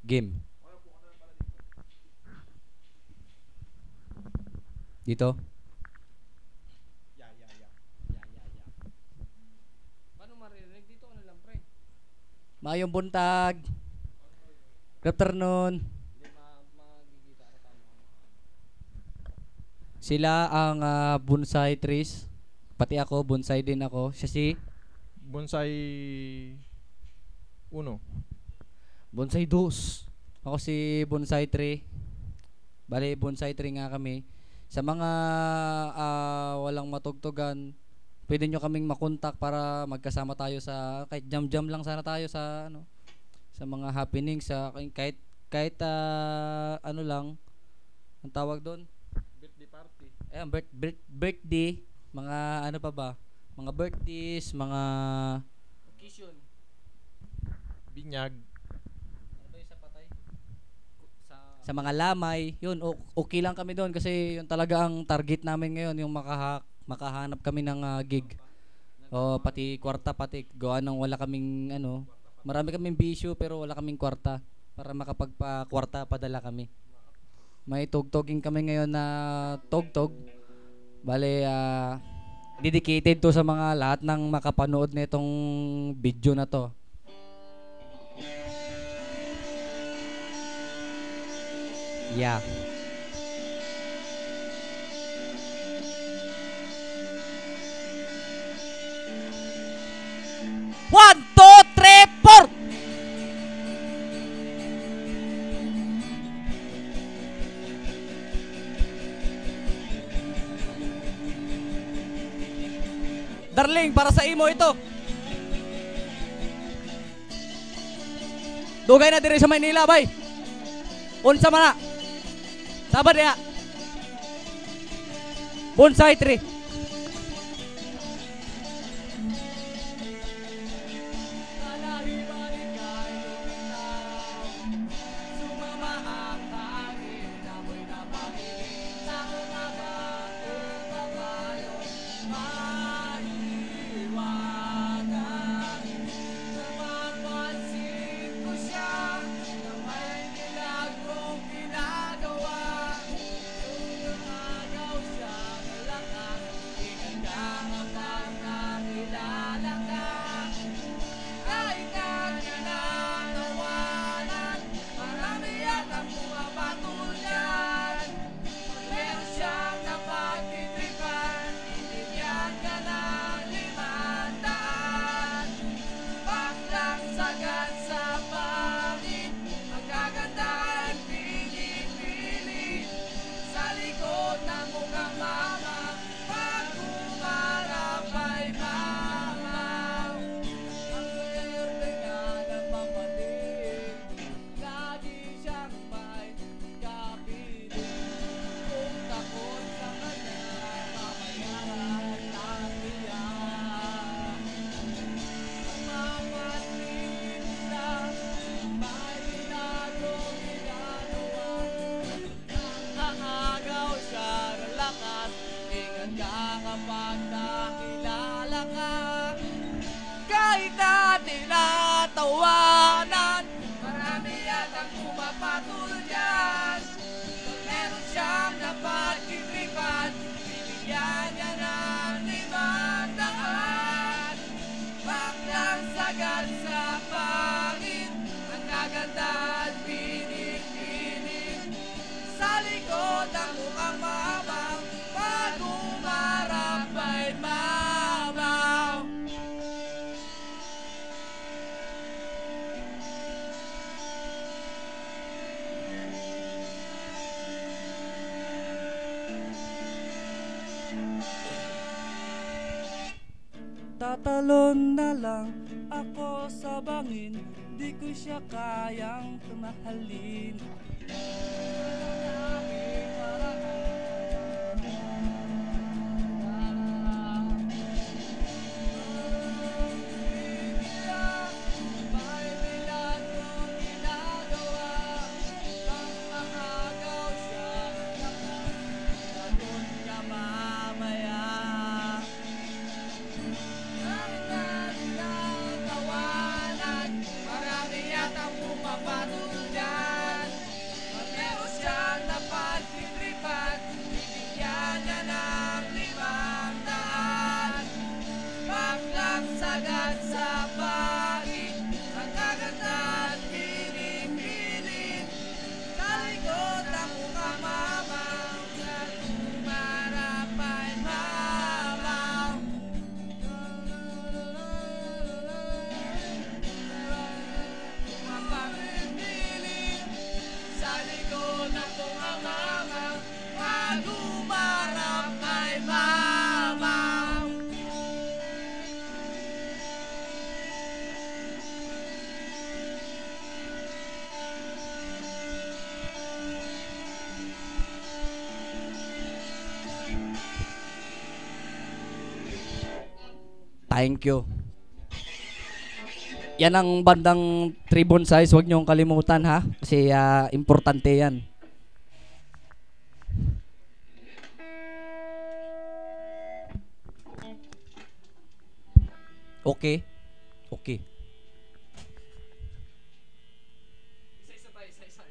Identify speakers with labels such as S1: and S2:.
S1: Game. Dito.
S2: Paano maririnig dito? Ano lang, pre?
S1: Mayong buntag. Good afternoon.
S2: Hindi magigita ka tama.
S1: Sila ang bonsai trees. Pati ako, bonsai din ako. Siya si
S3: Bonsai uno.
S1: Bonsai dos. Ako si bonsai tree. Bali, bonsai tree nga kami. Sa mga walang matugtugan, pwede nyo kaming makontak para magkasama tayo sa kahit jam-jam lang sana tayo sa ano, sa mga happening sa kahit ano lang ang tawag doon.
S3: Birthday party.
S1: Ayan, birthday, mga ano pa ba? Mga birthdays, mga
S2: Occasion.
S3: Binyag.
S2: Ano ba yung sa patay?
S1: sa mga lamay, yun, okay lang kami doon kasi yun talaga ang target namin ngayon, yung makahanap kami ng gig. O pati kwarta, pati gawa ng wala kaming ano, marami kaming bisyo pero wala kaming kwarta para makapagpa-kwarta padala kami. May tugtoging kami ngayon na tugtog. Bale, dedicated to sa mga lahat ng makapanood nitong video na to. Yeah. One, two, three, four. Darling, para sa imo ito. Dugay na diri sa Maynila, bay. Unsa man na? Sabad ya. Bonsai tree. Tatalon na lang ako sa bangin, di ko siya kayang tumahalin.
S4: Marami yata pumapatol dyan.
S1: Thank you. Yan ang bandang 3 bonsais, huwag niyong kalimutan ha. Kasi importante yan. Okay? Okay.
S2: Isa-isa tayo, isa-isa.